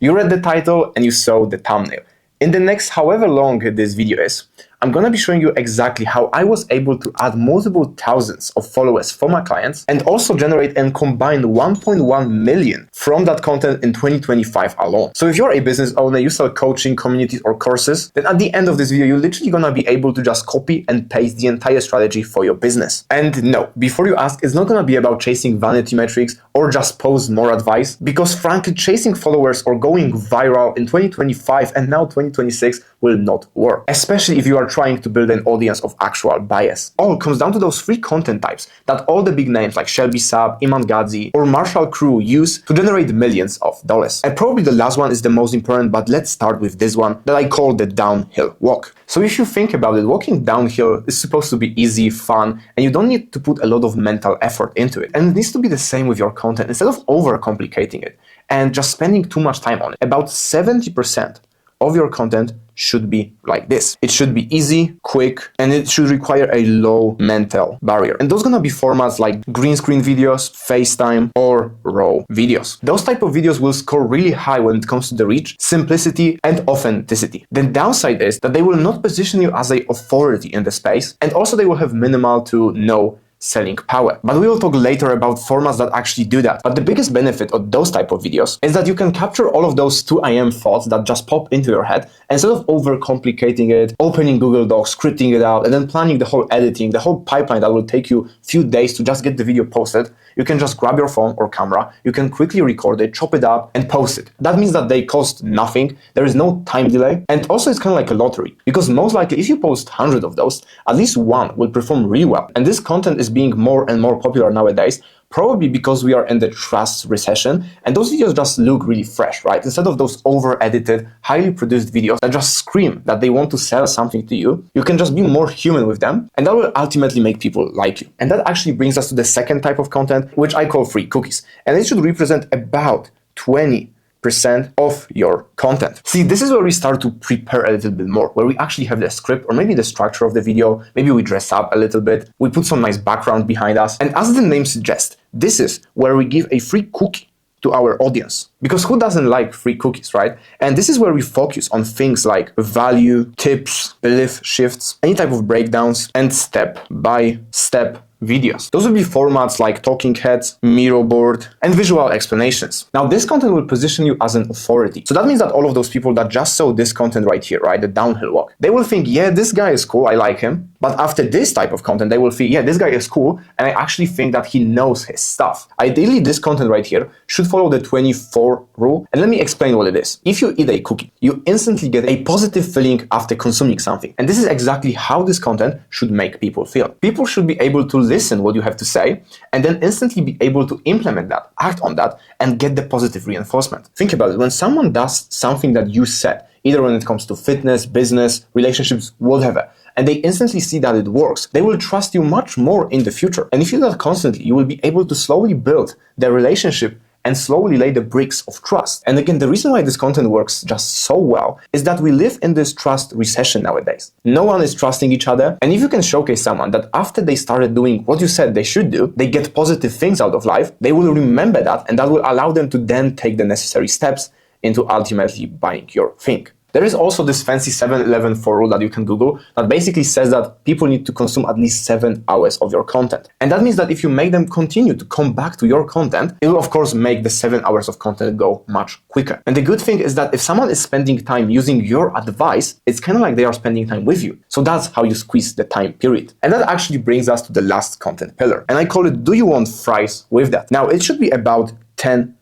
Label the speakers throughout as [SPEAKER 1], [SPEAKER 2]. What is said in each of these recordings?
[SPEAKER 1] You read the title and you saw the thumbnail. In the next however long this video is, I'm gonna be showing you exactly how I was able to add multiple thousands of followers for my clients and also generate and combine 1.1 million from that content in 2025 alone. So if you're a business owner, you sell coaching, communities or courses, then at the end of this video, you're literally gonna be able to just copy and paste the entire strategy for your business. And no, before you ask, it's not gonna be about chasing vanity metrics or just post more advice, because frankly, chasing followers or going viral in 2025 and now 2026 will not work, especially if you are trying to build an audience of actual buyers. All comes down to those three content types that all the big names like Shelby Saab, Iman Gadzhi, or Marshall Crew use to generate millions of dollars. And probably the last one is the most important, but let's start with this one that I call the downhill walk. So if you think about it, walking downhill is supposed to be easy, fun, and you don't need to put a lot of mental effort into it. And it needs to be the same with your content. Instead of overcomplicating it and just spending too much time on it, about 70% of your content should be like this. It should be easy, quick, and it should require a low mental barrier. And those gonna be formats like green screen videos, FaceTime, or raw videos. Those type of videos will score really high when it comes to the reach, simplicity, and authenticity. The downside is that they will not position you as an authority in the space, and also they will have minimal to no selling power. But we will talk later about formats that actually do that. But the biggest benefit of those type of videos is that you can capture all of those 2 AM thoughts that just pop into your head, instead of overcomplicating it, opening Google Docs, scripting it out, and then planning the whole editing, the whole pipeline that will take you a few days to just get the video posted. You can just grab your phone or camera, you can quickly record it, chop it up, and post it. That means that they cost nothing, there is no time delay, and also it's kind of like a lottery, because most likely if you post 100 of those, at least one will perform really well. And this content is being more and more popular nowadays, probably because we are in the trust recession, and those videos just look really fresh, right? Instead of those over-edited, highly produced videos that just scream that they want to sell something to you, you can just be more human with them, and that will ultimately make people like you. And that actually brings us to the second type of content, which I call free cookies. And it should represent about 20% of your content. See, this is where we start to prepare a little bit more, where we actually have the script or maybe the structure of the video, maybe we dress up a little bit, we put some nice background behind us, and as the name suggests, this is where we give a free cookie to our audience. Because who doesn't like free cookies, right? And this is where we focus on things like value, tips, belief shifts, any type of breakdowns, and step-by-step videos. Those will be formats like talking heads, Miro board, and visual explanations. Now, this content will position you as an authority. So that means that all of those people that just saw this content right here, right, the downhill walk, they will think, yeah, this guy is cool, I like him. But after this type of content, they will think, yeah, this guy is cool, and I actually think that he knows his stuff. Ideally, this content right here should follow the 24 rule. And let me explain what it is. If you eat a cookie, you instantly get a positive feeling after consuming something. And this is exactly how this content should make people feel. People should be able to listen what you have to say and then instantly be able to implement that, act on that, and get the positive reinforcement. Think about it. When someone does something that you said, either when it comes to fitness, business, relationships, whatever, and they instantly see that it works, they will trust you much more in the future. And if you do that constantly, you will be able to slowly build the relationship and slowly lay the bricks of trust. And again, the reason why this content works just so well is that we live in this trust recession nowadays. No one is trusting each other. And if you can showcase someone that after they started doing what you said they should do, they get positive things out of life, they will remember that, and that will allow them to then take the necessary steps into ultimately buying your thing. There is also this fancy 7-11 rule that you can Google that basically says that people need to consume at least 7 hours of your content. And that means that if you make them continue to come back to your content, it will of course make the 7 hours of content go much quicker. And the good thing is that if someone is spending time using your advice, it's kind of like they are spending time with you. So that's how you squeeze the time period. And that actually brings us to the last content pillar. And I call it, do you want fries with that? Now, it should be about 10%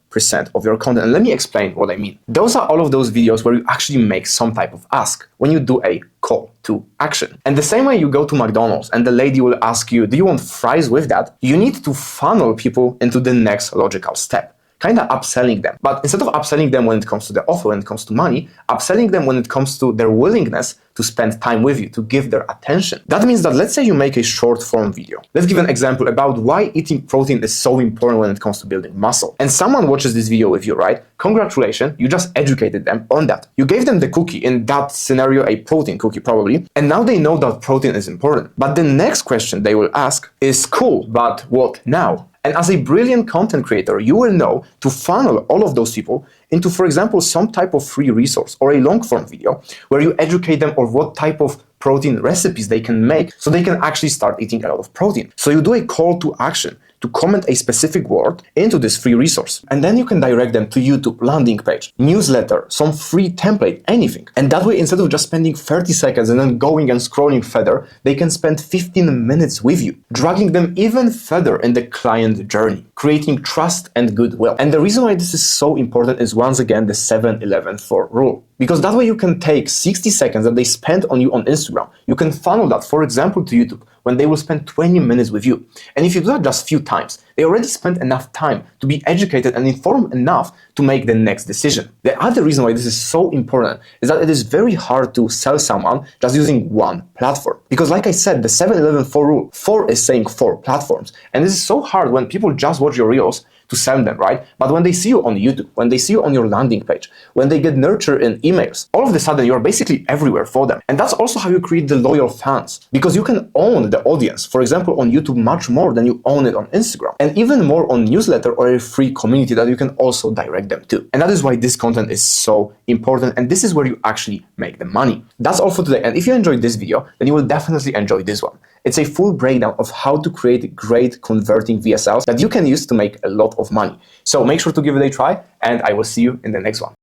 [SPEAKER 1] of your content. And let me explain what I mean. Those are all of those videos where you actually make some type of ask, when you do a call to action. And the same way you go to McDonald's and the lady will ask you, do you want fries with that? You need to funnel people into the next logical step, kind of upselling them. But instead of upselling them when it comes to the offer, when it comes to money, upselling them when it comes to their willingness to spend time with you, to give their attention. That means that let's say you make a short form video. Let's give an example about why eating protein is so important when it comes to building muscle. And someone watches this video with you, right? Congratulations, you just educated them on that. You gave them the cookie, in that scenario, a protein cookie probably, and now they know that protein is important. But the next question they will ask is, cool, but what now? And as a brilliant content creator, you will know to funnel all of those people into, for example, some type of free resource or a long form video where you educate them on what type of protein recipes they can make so they can actually start eating a lot of protein. So you do a call to action to comment a specific word into this free resource. And then you can direct them to YouTube, landing page, newsletter, some free template, anything. And that way, instead of just spending 30 seconds and then going and scrolling further, they can spend 15 minutes with you, dragging them even further in the client journey, creating trust and goodwill. And the reason why this is so important is once again the 7-11-4 rule. Because that way you can take 60 seconds that they spend on you on Instagram, you can funnel that, for example, to YouTube, when they will spend 20 minutes with you. And if you do that just a few times, they already spent enough time to be educated and informed enough to make the next decision. The other reason why this is so important is that it is very hard to sell someone just using one platform. Because like I said, the 7-11-4 rule, 4 is saying 4 platforms. And this is so hard when people just watch your reels to sell them, right? But when they see you on YouTube, when they see you on your landing page, when they get nurtured in emails, all of a sudden you're basically everywhere for them. And that's also how you create the loyal fans, because you can own the audience, for example, on YouTube much more than you own it on Instagram, and even more on newsletter or a free community that you can also direct them to. And that is why this content is so important, and this is where you actually make the money. That's all for today. And if you enjoyed this video, then you will definitely enjoy this one. It's a full breakdown of how to create great converting VSLs that you can use to make a lot of money. So make sure to give it a try, and I will see you in the next one.